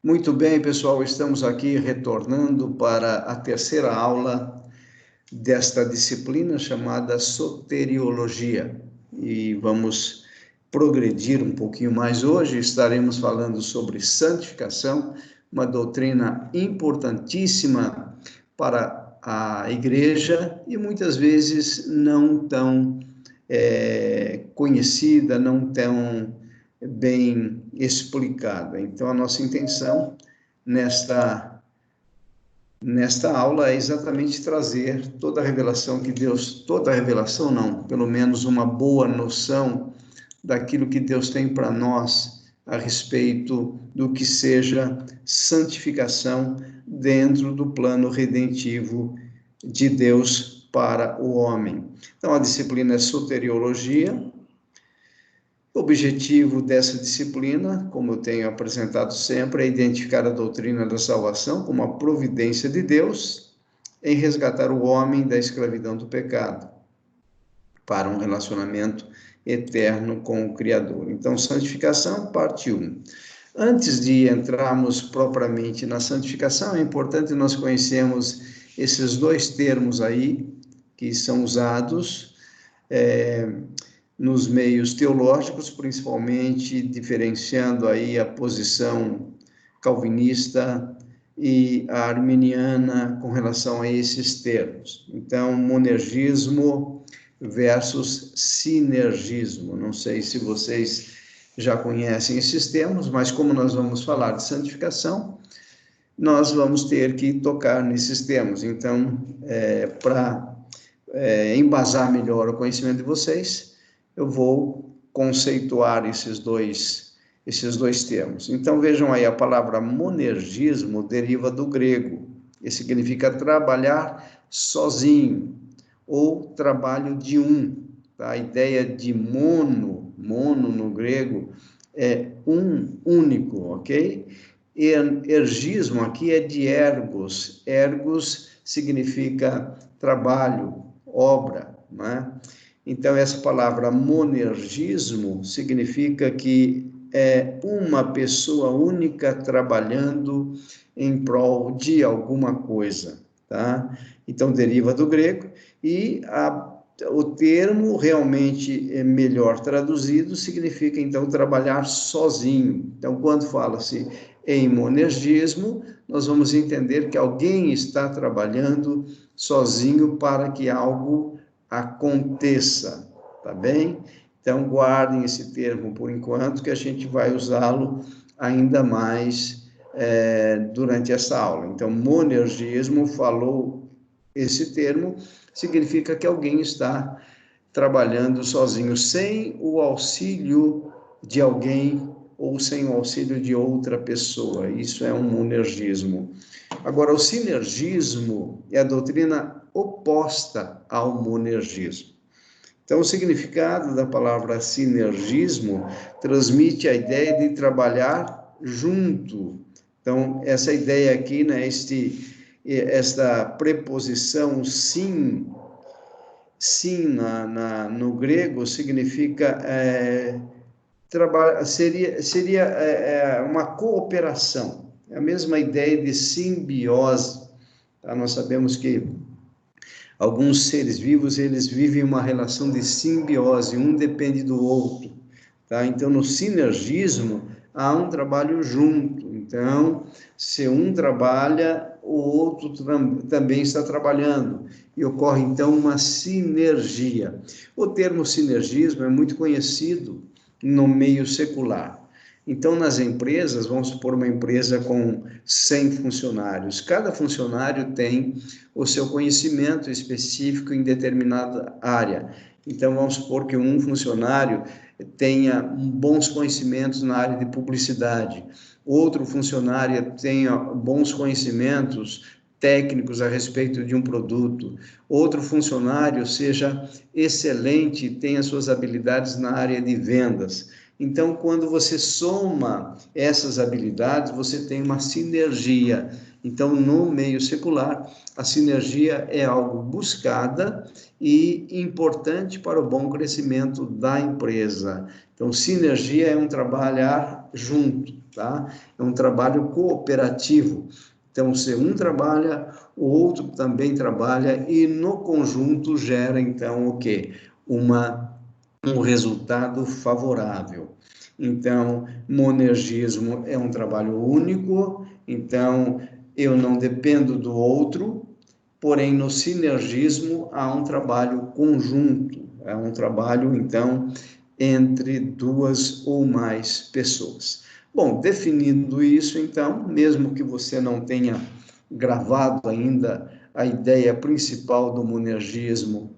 Muito bem, pessoal, estamos aqui retornando para a terceira aula desta disciplina chamada Soteriologia. E vamos progredir um pouquinho mais hoje. Estaremos falando sobre santificação, uma doutrina importantíssima para a igreja e muitas vezes não tão conhecida, não tão bem explicada. Então, a nossa intenção nesta aula é exatamente trazer toda a revelação que Deus, toda a revelação não, pelo menos uma boa noção daquilo que Deus tem para nós a respeito do que seja santificação dentro do plano redentivo de Deus para o homem. Então, a disciplina é soteriologia. O objetivo dessa disciplina, como eu tenho apresentado sempre, é identificar a doutrina da salvação como a providência de Deus em resgatar o homem da escravidão do pecado para um relacionamento eterno com o Criador. Então, santificação, parte 1. Antes de entrarmos propriamente na santificação, é importante nós conhecermos esses dois termos aí que são usados nos meios teológicos, principalmente diferenciando aí a posição calvinista e a arminiana com relação a esses termos. Então, monergismo versus sinergismo. Não sei se vocês já conhecem esses termos, mas como nós vamos falar de santificação, nós vamos ter que tocar nesses termos. Então, para embasar melhor o conhecimento de vocês, eu vou conceituar esses dois termos. Então, vejam aí, a palavra monergismo deriva do grego, e significa trabalhar sozinho, ou trabalho de um. Tá? A ideia de mono no grego, é um único, ok? Ergismo aqui é de ergos. Ergos significa trabalho, obra, né? Então, essa palavra monergismo significa que é uma pessoa única trabalhando em prol de alguma coisa, tá? Então, deriva do grego e o termo realmente é melhor traduzido significa, então, trabalhar sozinho. Então, quando fala-se em monergismo, nós vamos entender que alguém está trabalhando sozinho para que algo aconteça, tá bem? Então, guardem esse termo por enquanto, que a gente vai usá-lo ainda mais durante essa aula. Então, monergismo, falou esse termo, significa que alguém está trabalhando sozinho, sem o auxílio de alguém ou sem o auxílio de outra pessoa. Isso é um monergismo. Agora, o sinergismo é a doutrina oposta ao monergismo. Então, o significado da palavra sinergismo transmite a ideia de trabalhar junto. Então, essa ideia aqui, né, esta preposição sim no grego significa seria uma cooperação. É a mesma ideia de simbiose. Tá? Nós sabemos que alguns seres vivos, eles vivem uma relação de simbiose, um depende do outro. Tá? Então, no sinergismo, há um trabalho junto. Então, se um trabalha, o outro também está trabalhando. E ocorre, então, uma sinergia. O termo sinergismo é muito conhecido no meio secular. Então, nas empresas, vamos supor uma empresa com 100 funcionários. Cada funcionário tem o seu conhecimento específico em determinada área. Então, vamos supor que um funcionário tenha bons conhecimentos na área de publicidade, outro funcionário tenha bons conhecimentos técnicos a respeito de um produto, outro funcionário seja excelente, tenha suas habilidades na área de vendas. Então, quando você soma essas habilidades, você tem uma sinergia. Então, no meio secular, a sinergia é algo buscada e importante para o bom crescimento da empresa. Então, sinergia é um trabalhar junto, tá? É um trabalho cooperativo. Então, se um trabalha, o outro também trabalha e no conjunto gera, então, o quê? Um resultado favorável. Então, monergismo é um trabalho único, então eu não dependo do outro, porém no sinergismo há um trabalho conjunto, é um trabalho, então, entre duas ou mais pessoas. Bom, definindo isso, então, mesmo que você não tenha gravado ainda a ideia principal do monergismo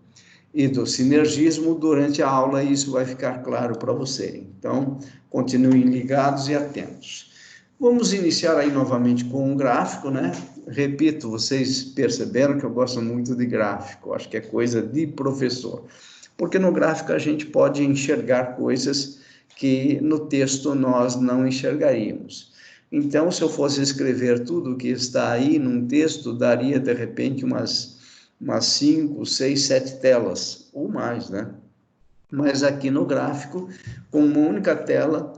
e do sinergismo, durante a aula isso vai ficar claro para você. Então, continuem ligados e atentos. Vamos iniciar aí novamente com um gráfico, né? Repito, vocês perceberam que eu gosto muito de gráfico, acho que é coisa de professor, porque no gráfico a gente pode enxergar coisas que no texto nós não enxergaríamos. Então, se eu fosse escrever tudo que está aí num texto, daria de repente umas 5, 6, 7 telas, ou mais, né? Mas aqui no gráfico, com uma única tela,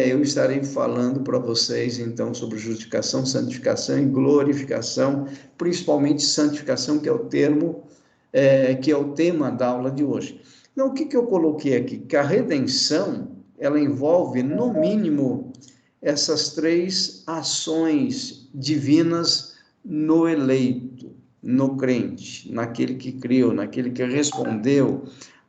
eu estarei falando para vocês, então, sobre justificação, santificação e glorificação, principalmente santificação, que é o termo, que é o tema da aula de hoje. Então, o que eu coloquei aqui? Que a redenção, ela envolve, no mínimo, essas 3 ações divinas no eleito, no crente, naquele que creu, naquele que respondeu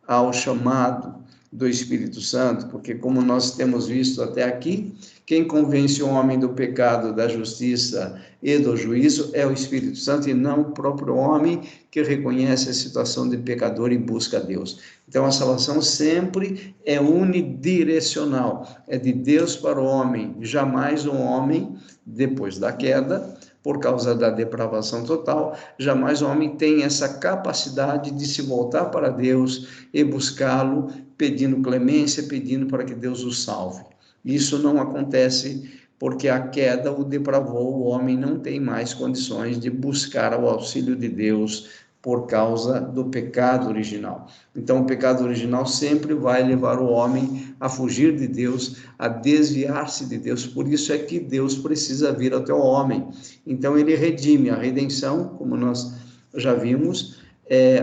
ao chamado do Espírito Santo, porque como nós temos visto até aqui, quem convence o homem do pecado, da justiça e do juízo é o Espírito Santo e não o próprio homem que reconhece a situação de pecador e busca a Deus. Então a salvação sempre é unidirecional, é de Deus para o homem, jamais o homem, depois da queda, por causa da depravação total, jamais o homem tem essa capacidade de se voltar para Deus e buscá-lo, pedindo clemência, pedindo para que Deus o salve. Isso não acontece porque a queda o depravou, o homem não tem mais condições de buscar o auxílio de Deus por causa do pecado original. Então, o pecado original sempre vai levar o homem a fugir de Deus, a desviar-se de Deus. Por isso é que Deus precisa vir até o homem. Então, ele redime. A redenção, como nós já vimos, é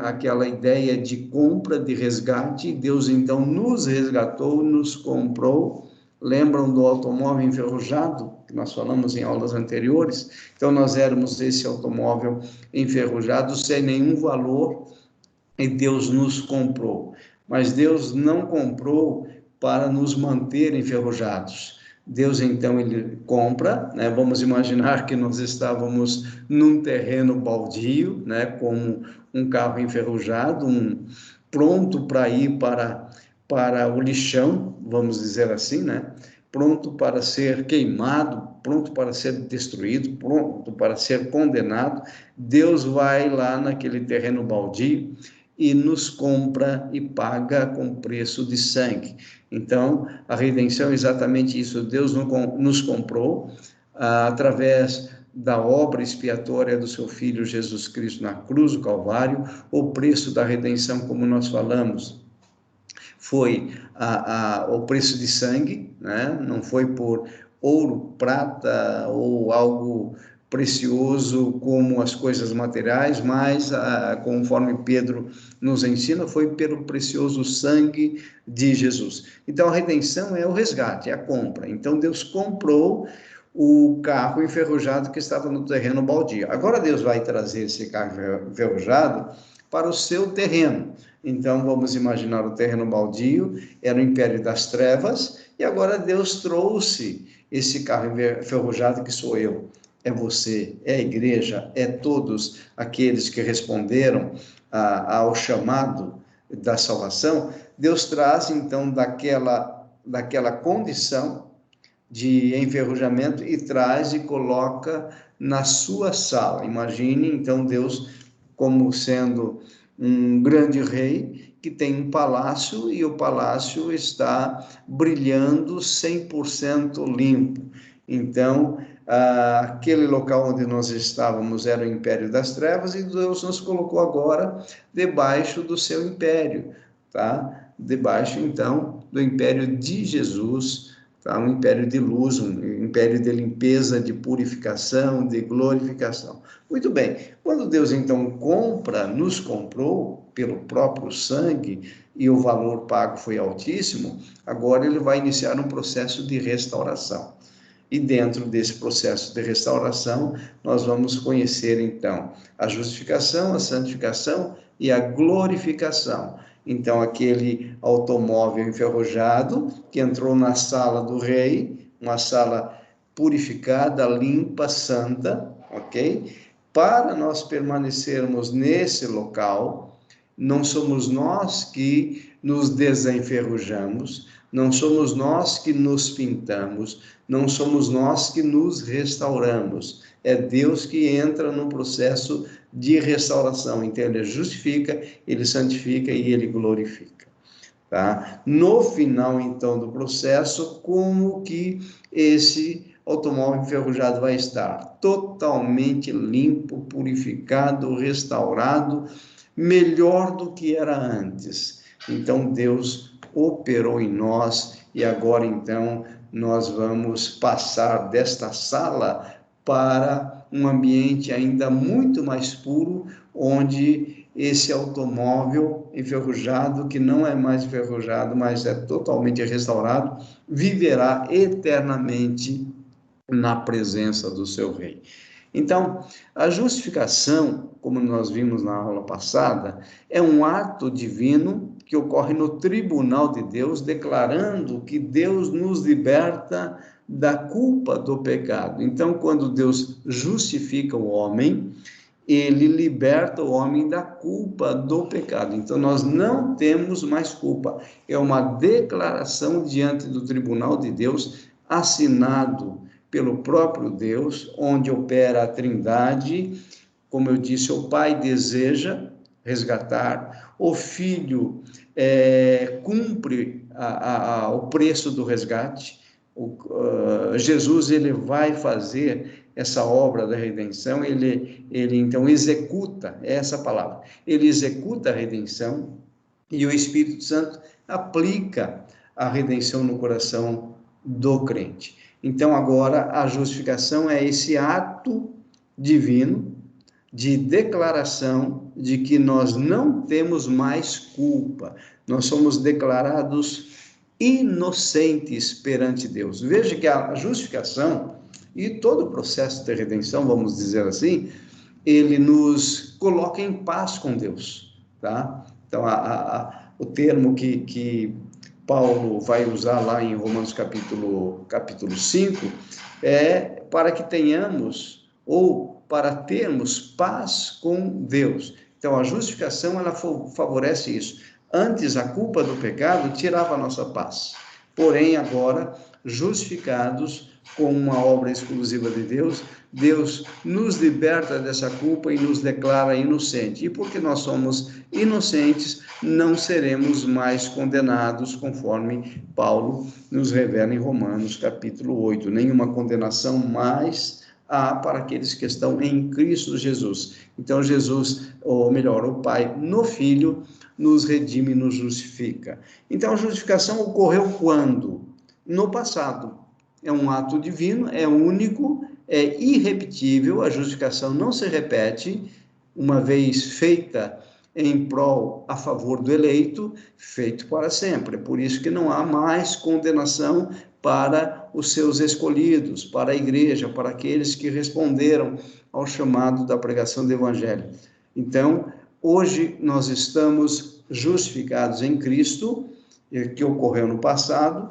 aquela ideia de compra, de resgate. Deus, então, nos resgatou, nos comprou. Lembram do automóvel enferrujado, que nós falamos em aulas anteriores? Então, nós éramos esse automóvel enferrujado sem nenhum valor e Deus nos comprou. Mas Deus não comprou para nos manter enferrujados. Deus, então, ele compra, né? Vamos imaginar que nós estávamos num terreno baldio, né? Como um carro enferrujado, pronto para ir para o lixão, vamos dizer assim, né? Pronto para ser queimado, pronto para ser destruído, pronto para ser condenado. Deus vai lá naquele terreno baldio e nos compra e paga com preço de sangue. Então, a redenção é exatamente isso. Deus nos comprou através da obra expiatória do seu Filho Jesus Cristo na cruz do Calvário. O preço da redenção, como nós falamos, foi o preço de sangue, né? Não foi por ouro, prata ou algo precioso como as coisas materiais, mas conforme Pedro nos ensina, foi pelo precioso sangue de Jesus. Então a redenção é o resgate, é a compra. Então Deus comprou o carro enferrujado que estava no terreno baldio. Agora Deus vai trazer esse carro enferrujado para o seu terreno. Então, vamos imaginar o terreno baldio, era o império das trevas, e agora Deus trouxe esse carro enferrujado que sou eu, é você, é a igreja, é todos aqueles que responderam ao chamado da salvação. Deus traz, então, daquela condição de enferrujamento e traz e coloca na sua sala. Imagine, então, Deus como sendo um grande rei que tem um palácio e o palácio está brilhando 100% limpo. Então, Aquele local onde nós estávamos era o império das trevas e Deus nos colocou agora debaixo do seu império, tá? Debaixo, então, do império de Jesus, tá? Um império de luz, um império de limpeza, de purificação, de glorificação. Muito bem, quando Deus, então, nos comprou pelo próprio sangue, e o valor pago foi altíssimo, agora ele vai iniciar um processo de restauração. E dentro desse processo de restauração, nós vamos conhecer, então, a justificação, a santificação e a glorificação. Então, aquele automóvel enferrujado que entrou na sala do rei, uma sala purificada, limpa, santa, ok? Para nós permanecermos nesse local, não somos nós que nos desenferrujamos, não somos nós que nos pintamos, não somos nós que nos restauramos. É Deus que entra no processo de restauração. Então, Ele justifica, Ele santifica e Ele glorifica. Tá? No final, então, do processo, como que esse automóvel enferrujado vai estar? Totalmente limpo, purificado, restaurado, melhor do que era antes. Então, Deus operou em nós e agora, então, nós vamos passar desta sala para um ambiente ainda muito mais puro, onde esse automóvel enferrujado, que não é mais enferrujado, mas é totalmente restaurado, viverá eternamente na presença do seu rei. Então, a justificação, como nós vimos na aula passada, é um ato divino que ocorre no tribunal de Deus, declarando que Deus nos liberta da culpa do pecado. Então, quando Deus justifica o homem, ele liberta o homem da culpa do pecado. Então, nós não temos mais culpa. É uma declaração diante do tribunal de Deus, assinado pelo próprio Deus, onde opera a Trindade. Como eu disse, o Pai deseja resgatar, o Filho cumpre o preço do resgate. Jesus, ele vai fazer essa obra da redenção, ele então executa, essa palavra, ele executa a redenção, e o Espírito Santo aplica a redenção no coração do crente. Então, agora, a justificação é esse ato divino de declaração de que nós não temos mais culpa, nós somos declarados inocentes perante Deus. Veja que a justificação e todo o processo de redenção, vamos dizer assim, ele nos coloca em paz com Deus, tá? Então, o termo que Paulo vai usar lá em Romanos capítulo 5 é para que tenhamos, ou para termos paz com Deus. Então, a justificação, ela favorece isso. Antes, a culpa do pecado tirava a nossa paz. Porém, agora, justificados com uma obra exclusiva de Deus, Deus nos liberta dessa culpa e nos declara inocente. E porque nós somos inocentes, não seremos mais condenados, conforme Paulo nos revela em Romanos capítulo 8. Nenhuma condenação mais há para aqueles que estão em Cristo Jesus. Então, Jesus, ou melhor, o Pai no Filho, nos redime e nos justifica. Então, a justificação ocorreu quando? No passado. É um ato divino, é único, é irrepetível, a justificação não se repete, uma vez feita em prol, a favor do eleito, feito para sempre. É por isso que não há mais condenação para os seus escolhidos, para a igreja, para aqueles que responderam ao chamado da pregação do Evangelho. Então, hoje nós estamos justificados em Cristo, que ocorreu no passado,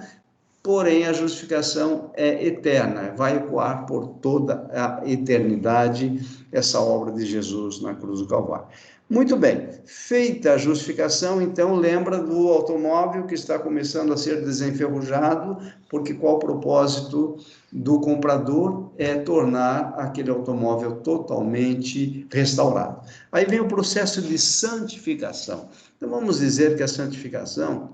porém a justificação é eterna, vai ecoar por toda a eternidade essa obra de Jesus na cruz do Calvário. Muito bem, feita a justificação, então lembra do automóvel que está começando a ser desenferrujado, porque qual o propósito do comprador? É tornar aquele automóvel totalmente restaurado. Aí vem o processo de santificação. Então vamos dizer que a santificação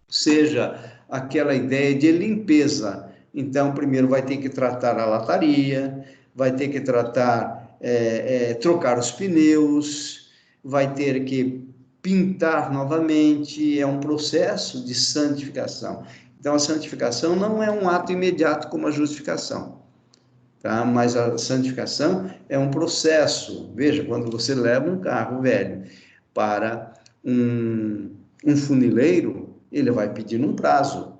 seja aquela ideia de limpeza, então primeiro vai ter que tratar a lataria, vai ter que tratar, trocar os pneus, vai ter que pintar novamente, é um processo de santificação. Então, a santificação não é um ato imediato como a justificação, tá? Mas a santificação é um processo. Veja, quando você leva um carro velho para um funileiro, ele vai pedir um prazo,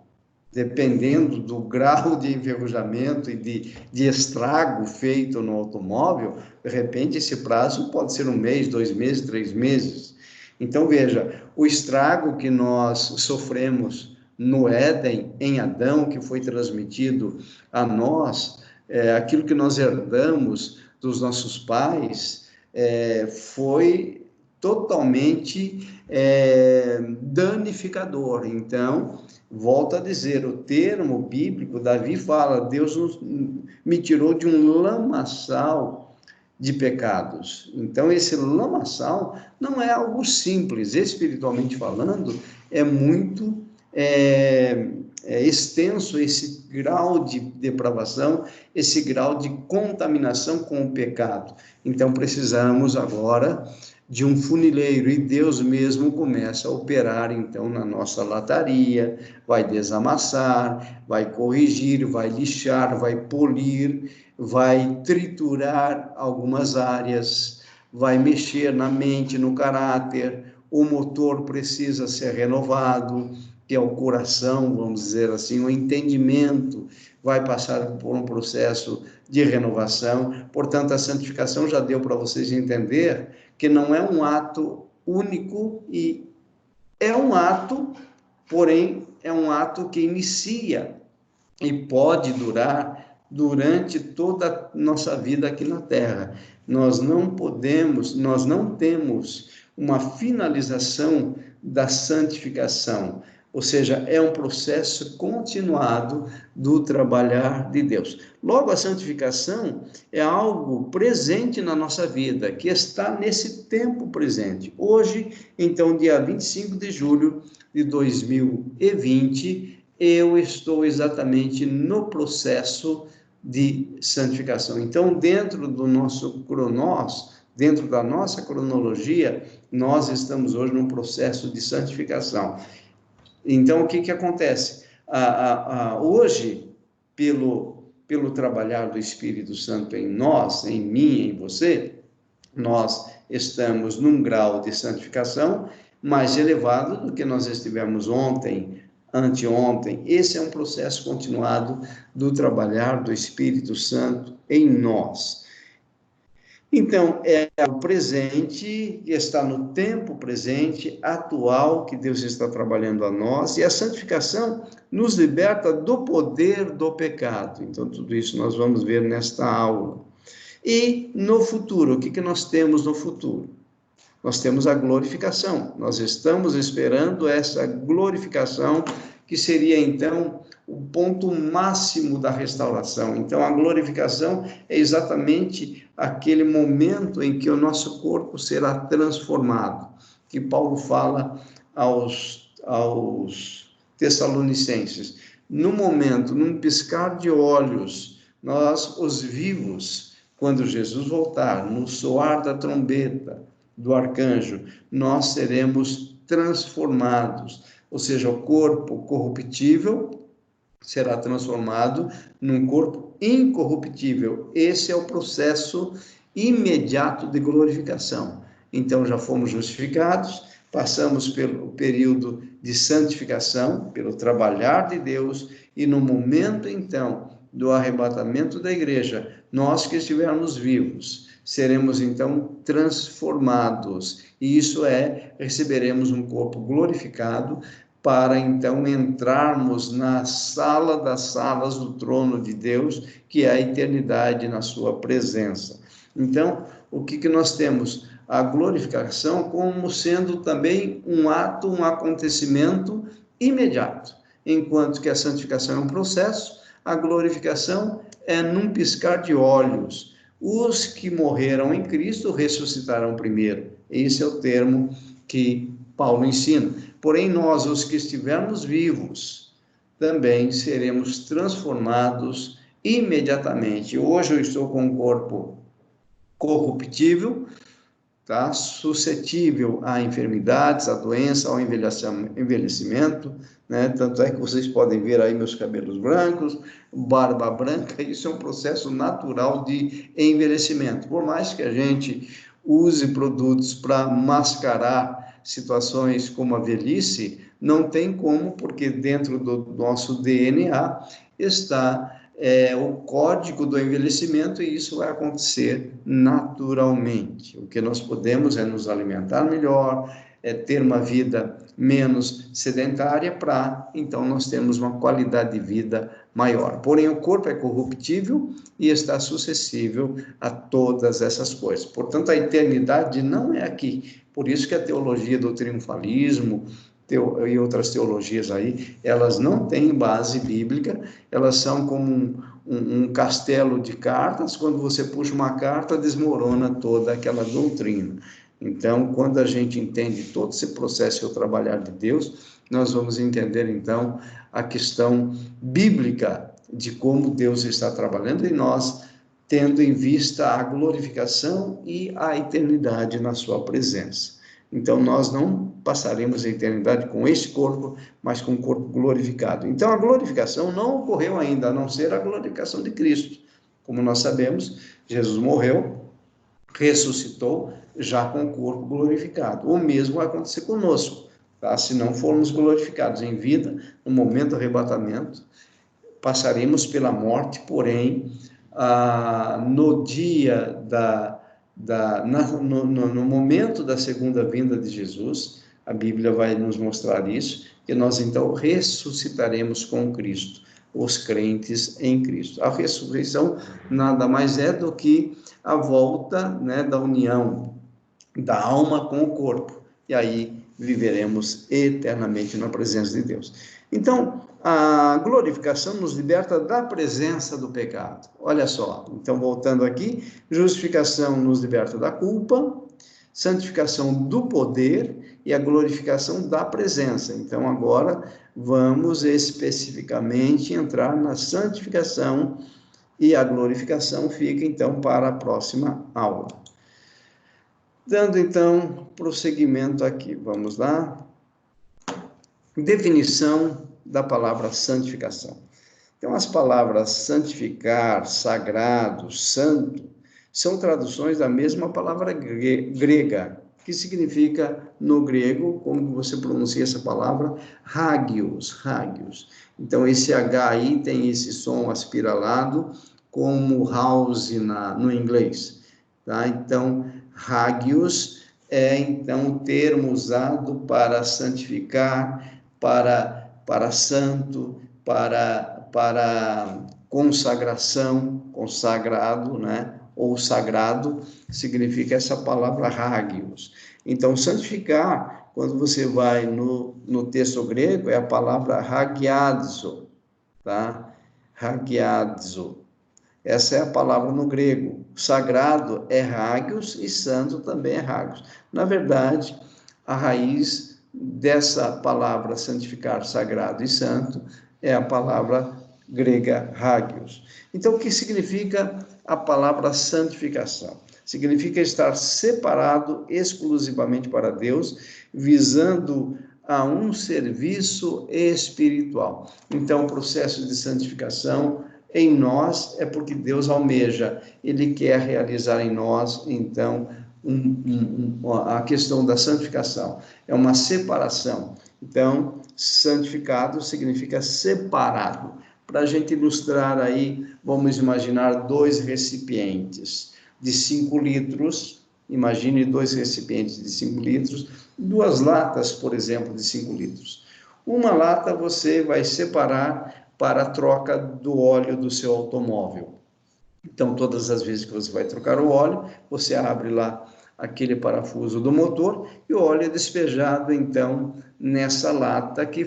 dependendo do grau de enferrujamento e de estrago feito no automóvel, de repente esse prazo pode ser 1 mês, 2 meses, 3 meses. Então, veja, o estrago que nós sofremos no Éden, em Adão, que foi transmitido a nós, aquilo que nós herdamos dos nossos pais, foi totalmente danificador. Então, volto a dizer, o termo bíblico, Davi fala, Deus me tirou de um lamaçal de pecados. Então, esse lamaçal não é algo simples, espiritualmente falando, é muito extenso esse grau de depravação, esse grau de contaminação com o pecado. Então, precisamos agora de um funileiro, e Deus mesmo começa a operar, então, na nossa lataria, vai desamassar, vai corrigir, vai lixar, vai polir, vai triturar algumas áreas, vai mexer na mente, no caráter, o motor precisa ser renovado, que é o coração, vamos dizer assim, o entendimento vai passar por um processo de renovação. Portanto, a santificação já deu para vocês entender que não é um ato único, e é um ato, porém, é um ato que inicia e pode durar durante toda a nossa vida aqui na Terra. Nós não temos uma finalização da santificação, ou seja, é um processo continuado do trabalhar de Deus. Logo, a santificação é algo presente na nossa vida, que está nesse tempo presente. Hoje, então, dia 25 de julho de 2020, eu estou exatamente no processo de santificação. Então, dentro do nosso cronós, dentro da nossa cronologia, nós estamos hoje num processo de santificação. Então, o que acontece? Hoje, pelo trabalhar do Espírito Santo em nós, em mim, em você, nós estamos num grau de santificação mais elevado do que nós estivemos ontem, anteontem. Esse é um processo continuado do trabalhar do Espírito Santo em nós. Então, é o presente, está no tempo presente, atual, que Deus está trabalhando a nós, e a santificação nos liberta do poder do pecado. Então, tudo isso nós vamos ver nesta aula. E no futuro, o que nós temos no futuro? Nós temos a glorificação. Nós estamos esperando essa glorificação, que seria, então, o ponto máximo da restauração. Então, a glorificação é exatamente aquele momento em que o nosso corpo será transformado, que Paulo fala aos Tessalonicenses. No momento, num piscar de olhos, nós, os vivos, quando Jesus voltar, no soar da trombeta do arcanjo, nós seremos transformados, ou seja, o corpo corruptível será transformado num corpo incorruptível. Esse é o processo imediato de glorificação. Então, já fomos justificados, passamos pelo período de santificação, pelo trabalhar de Deus, e no momento, então, do arrebatamento da igreja, nós que estivermos vivos, seremos, então, transformados. E isso receberemos um corpo glorificado, para então entrarmos na sala das salas do trono de Deus, que é a eternidade na sua presença. Então, o que nós temos? A glorificação como sendo também um ato, um acontecimento imediato, enquanto que a santificação é um processo, a glorificação é num piscar de olhos. Os que morreram em Cristo ressuscitarão primeiro. Esse é o termo que Paulo ensina. Porém, nós, os que estivermos vivos, também seremos transformados imediatamente. Hoje eu estou com um corpo corruptível, tá? Suscetível a enfermidades, a doença, ao envelhecimento, né? Tanto é que vocês podem ver aí meus cabelos brancos, barba branca, isso é um processo natural de envelhecimento. Por mais que a gente use produtos para mascarar situações como a velhice, não tem como, porque dentro do nosso DNA está o código do envelhecimento, e isso vai acontecer naturalmente. O que nós podemos é nos alimentar melhor, ter uma vida menos sedentária, para então nós termos uma qualidade de vida maior. Porém, o corpo é corruptível e está suscetível a todas essas coisas. Portanto, a eternidade não é aqui. Por isso que a teologia do triunfalismo e outras teologias aí, elas não têm base bíblica, elas são como um castelo de cartas. Quando você puxa uma carta, desmorona toda aquela doutrina. Então, quando a gente entende todo esse processo e o trabalhar de Deus, nós vamos entender, então, a questão bíblica de como Deus está trabalhando em nós, tendo em vista a glorificação e a eternidade na sua presença. Então, nós não passaremos a eternidade com este corpo, mas com o corpo glorificado. Então, a glorificação não ocorreu ainda, a não ser a glorificação de Cristo. Como nós sabemos, Jesus morreu, ressuscitou, já com o corpo glorificado. O mesmo vai acontecer conosco, tá? Se não formos glorificados em vida, no momento do arrebatamento, passaremos pela morte, porém, no dia no momento da segunda vinda de Jesus, a Bíblia vai nos mostrar isso, que nós então ressuscitaremos com Cristo, os crentes em Cristo. A ressurreição nada mais é do que a volta, né, da união da alma com o corpo, e aí viveremos eternamente na presença de Deus. Então, a glorificação nos liberta da presença do pecado. Olha só, então voltando aqui, justificação nos liberta da culpa, santificação do poder e a glorificação da presença. Então, agora vamos especificamente entrar na santificação, e a glorificação fica então para a próxima aula. Dando então prosseguimento aqui, vamos lá. Definição da palavra santificação. Então, as palavras santificar, sagrado, santo, são traduções da mesma palavra grega, que significa, no grego, como você pronuncia essa palavra, hagios, hagios. Então, esse H aí tem esse som aspiralado, como house no inglês, tá? Então, hagios é, então, o termo usado para santificar, para santo, para consagração, consagrado, né? Ou sagrado, significa essa palavra hagios. Então, santificar, quando você vai no texto grego, é a palavra hagiadzo, tá? Hagiadzo. Essa é a palavra no grego. Sagrado é hagios e santo também é hagios. Na verdade, a raiz dessa palavra santificar, sagrado e santo é a palavra grega hagios. Então, o que significa a palavra santificação? Significa estar separado exclusivamente para Deus, visando a um serviço espiritual. Então, o processo de santificação em nós é porque Deus almeja, Ele quer realizar em nós, então, a questão da santificação. É uma separação. Então, santificado significa separado. Para a gente ilustrar aí, vamos imaginar 2 recipientes de 5 litros. Imagine 2 recipientes de 5 litros, 2 latas, por exemplo, de 5 litros. Uma lata você vai separar para a troca do óleo do seu automóvel. Então, todas as vezes que você vai trocar o óleo, você abre lá aquele parafuso do motor e o óleo é despejado, então, nessa lata que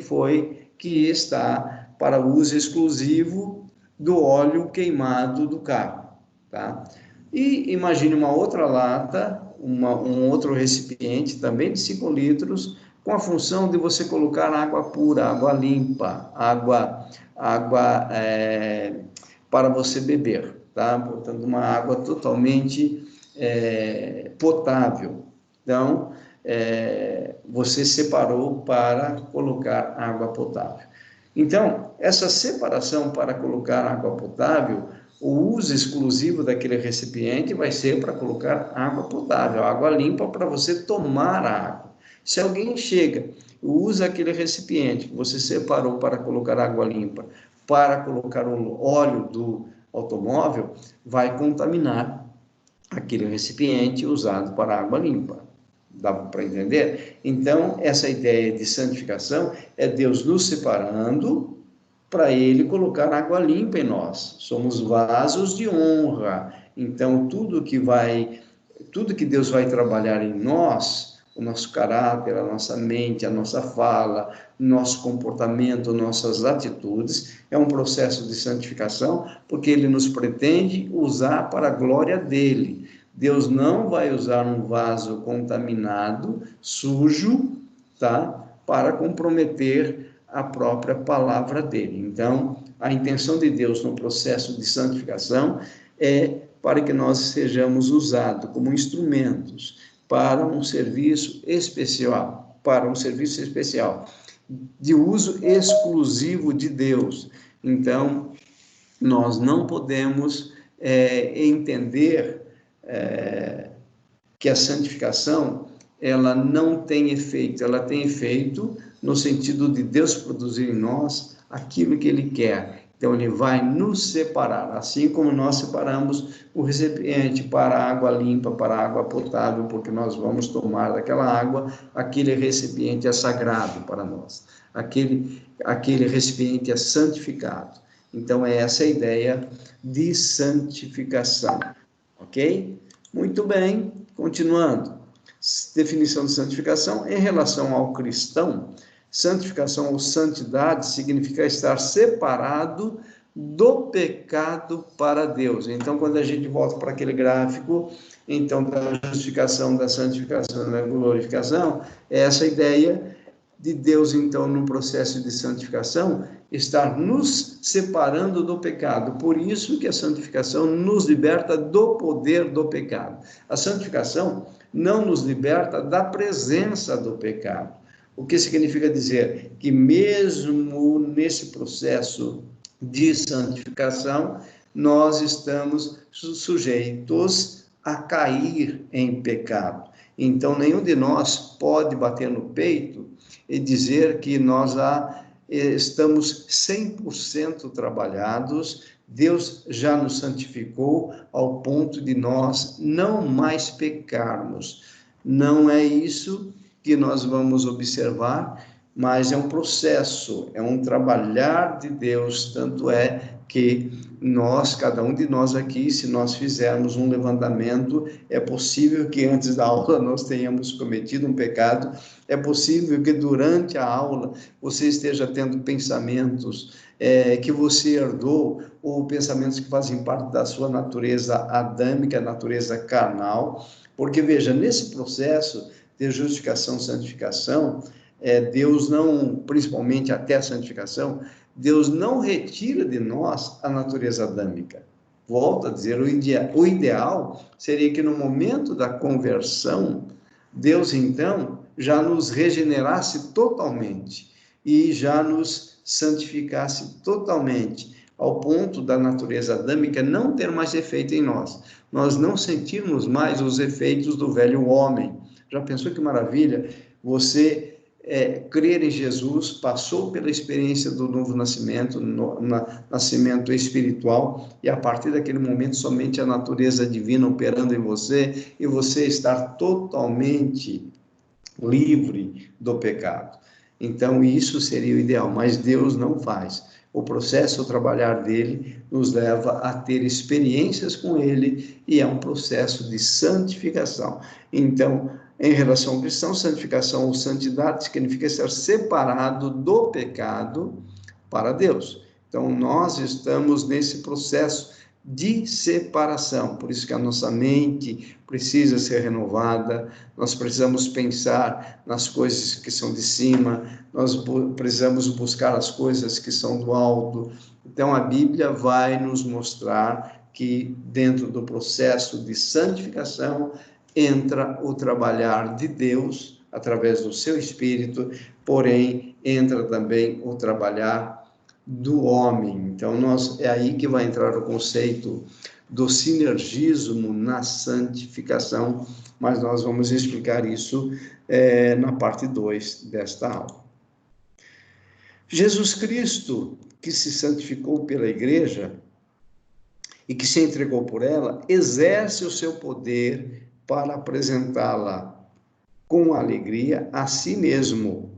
está para uso exclusivo do óleo queimado do carro, tá? E imagine uma outra lata, um outro recipiente, também de 5 litros, com a função de você colocar água pura, água limpa, água para você beber, tá? Portanto, uma água totalmente potável. Então, você separou para colocar água potável. Então, essa separação para colocar água potável, o uso exclusivo daquele recipiente vai ser para colocar água potável, água limpa para você tomar a água. Se alguém chega e usa aquele recipiente que você separou para colocar água limpa, para colocar o óleo do automóvel, vai contaminar aquele recipiente usado para água limpa. Dá para entender? Então, essa ideia de santificação é Deus nos separando para Ele colocar água limpa em nós. Somos vasos de honra. Então, tudo que Deus vai trabalhar em nós, o nosso caráter, a nossa mente, a nossa fala, nosso comportamento, nossas atitudes, é um processo de santificação, porque Ele nos pretende usar para a glória dEle. Deus não vai usar um vaso contaminado, sujo, tá? Para comprometer a própria palavra dele. Então, a intenção de Deus no processo de santificação é para que nós sejamos usados como instrumentos para um serviço especial, de uso exclusivo de Deus. Então, nós não podemos entender que a santificação ela não tem efeito, ela tem efeito no sentido de Deus produzir em nós aquilo que Ele quer. Então, Ele vai nos separar, assim como nós separamos o recipiente para a água limpa, para a água potável, porque nós vamos tomar daquela água, aquele recipiente é sagrado para nós, aquele recipiente é santificado. Então, é essa a ideia de santificação, ok? Muito bem, continuando. Definição de santificação em relação ao cristão. Santificação ou santidade significa estar separado do pecado para Deus. Então, quando a gente volta para aquele gráfico, então, da justificação, da santificação, da glorificação, é essa ideia de Deus, então, no processo de santificação, estar nos separando do pecado. Por isso que a santificação nos liberta do poder do pecado. A santificação não nos liberta da presença do pecado. O que significa dizer que mesmo nesse processo de santificação, nós estamos sujeitos a cair em pecado. Então, nenhum de nós pode bater no peito e dizer que nós estamos 100% trabalhados, Deus já nos santificou ao ponto de nós não mais pecarmos. Não é isso que nós vamos observar, mas é um processo, é um trabalhar de Deus, tanto é que nós, cada um de nós aqui, se nós fizermos um levantamento, é possível que antes da aula nós tenhamos cometido um pecado, é possível que durante a aula você esteja tendo pensamentos que você herdou, ou pensamentos que fazem parte da sua natureza adâmica, natureza carnal, porque veja, nesse processo de justificação, santificação, Deus não, principalmente até a santificação, Deus não retira de nós a natureza adâmica. Volto a dizer, o ideal seria que no momento da conversão, Deus então já nos regenerasse totalmente e já nos santificasse totalmente, ao ponto da natureza adâmica não ter mais efeito em nós. Nós não sentirmos mais os efeitos do velho homem. Já pensou que maravilha? Você crer em Jesus, passou pela experiência do novo nascimento, nascimento espiritual, e a partir daquele momento somente a natureza divina operando em você, e você estar totalmente livre do pecado. Então, isso seria o ideal, mas Deus não faz. O processo, o trabalhar dele, nos leva a ter experiências com ele, e é um processo de santificação. Então, em relação ao cristão, santificação ou santidade significa estar separado do pecado para Deus. Então, nós estamos nesse processo de separação. Por isso que a nossa mente precisa ser renovada, nós precisamos pensar nas coisas que são de cima, nós precisamos buscar as coisas que são do alto. Então, a Bíblia vai nos mostrar que dentro do processo de santificação entra o trabalhar de Deus através do seu Espírito, porém entra também o trabalhar do homem. Então, é aí que vai entrar o conceito do sinergismo na santificação, mas nós vamos explicar isso na parte 2 desta aula. Jesus Cristo, que se santificou pela igreja e que se entregou por ela, exerce o seu poder para apresentá-la com alegria a si mesmo,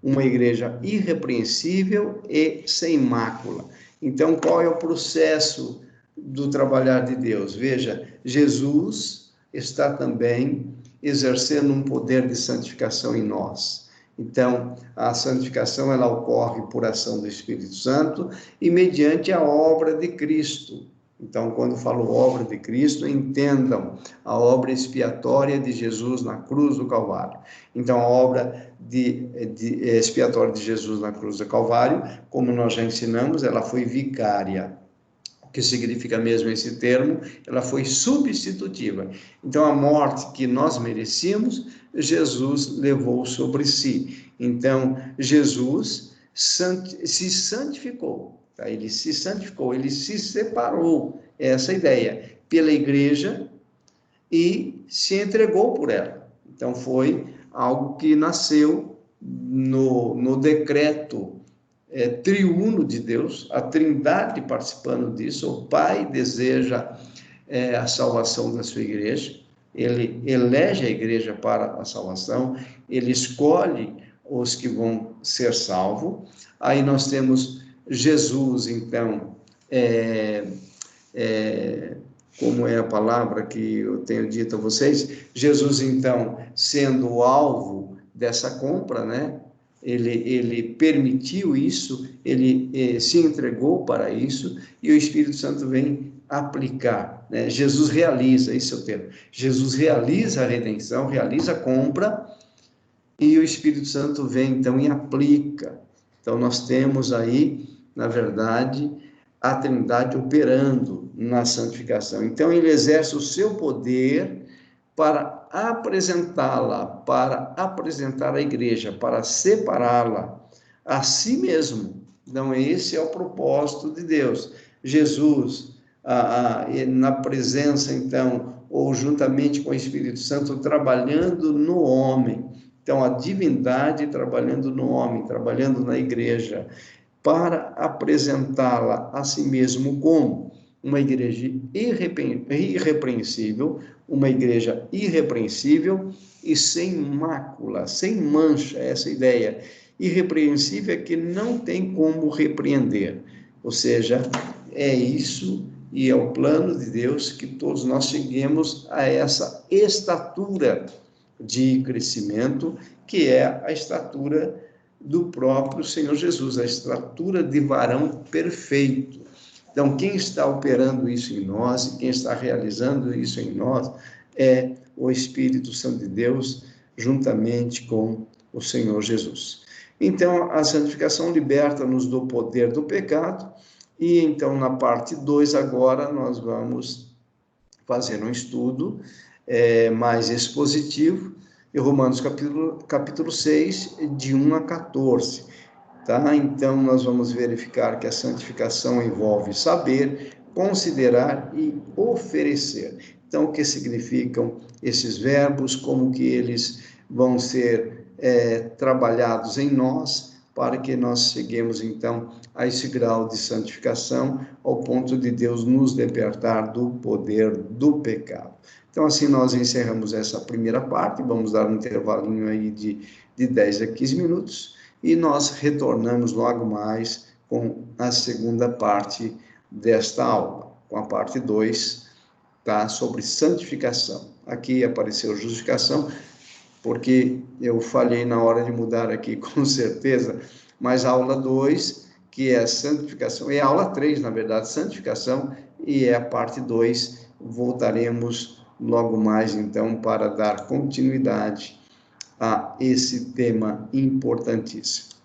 uma igreja irrepreensível e sem mácula. Então, qual é o processo do trabalhar de Deus? Veja, Jesus está também exercendo um poder de santificação em nós. Então, a santificação ela ocorre por ação do Espírito Santo e mediante a obra de Cristo. Então, quando falo obra de Cristo, entendam a obra expiatória de Jesus na cruz do Calvário. Então, a obra expiatória de Jesus na cruz do Calvário, como nós já ensinamos, ela foi vicária. O que significa mesmo esse termo? Ela foi substitutiva. Então, a morte que nós merecíamos, Jesus levou sobre si. Então, Jesus se santificou. Tá? Ele se santificou, ele se separou, essa ideia, pela igreja e se entregou por ela. Então, foi algo que nasceu no decreto triuno de Deus, a Trindade participando disso. O Pai deseja a salvação da sua igreja, ele elege a igreja para a salvação, ele escolhe os que vão ser salvos. Aí nós temos Jesus, então, como é a palavra que eu tenho dito a vocês, Jesus, então, sendo o alvo dessa compra, né? Ele permitiu isso, ele se entregou para isso, e o Espírito Santo vem aplicar, né? Jesus realiza, esse é o termo, Jesus realiza a redenção, realiza a compra, e o Espírito Santo vem, então, e aplica. Então, nós temos aí, na verdade, a Trindade operando na santificação. Então, ele exerce o seu poder para apresentá-la, para apresentar a igreja, para separá-la a si mesmo. Então, esse é o propósito de Deus. Jesus, na presença, então, ou juntamente com o Espírito Santo, trabalhando no homem. Então, a divindade trabalhando no homem, trabalhando na igreja, para apresentá-la a si mesmo como uma igreja irrepreensível, uma igreja irrepreensível e sem mácula, sem mancha, essa ideia. Irrepreensível é que não tem como repreender, ou seja, é isso e é o plano de Deus que todos nós cheguemos a essa estatura de crescimento, que é a estatura do próprio Senhor Jesus, a estatura de varão perfeito. Então, quem está operando isso em nós, e quem está realizando isso em nós, é o Espírito Santo de Deus, juntamente com o Senhor Jesus. Então, a santificação liberta-nos do poder do pecado, e então, na parte 2, agora, nós vamos fazer um estudo mais expositivo, em Romanos capítulo 6, de 1 a 14. Tá? Então, nós vamos verificar que a santificação envolve saber, considerar e oferecer. Então, o que significam esses verbos, como que eles vão ser trabalhados em nós, para que nós cheguemos, então, a esse grau de santificação, ao ponto de Deus nos libertar do poder do pecado. Então, assim, nós encerramos essa primeira parte, vamos dar um intervalinho aí de 10 a 15 minutos, e nós retornamos logo mais com a segunda parte desta aula, com a parte 2, tá? Sobre santificação. Aqui apareceu justificação, porque eu falhei na hora de mudar aqui, com certeza, mas a aula 2, que é a santificação, e a aula 3, na verdade, santificação, e a parte 2 voltaremos logo mais, então, para dar continuidade a esse tema importantíssimo.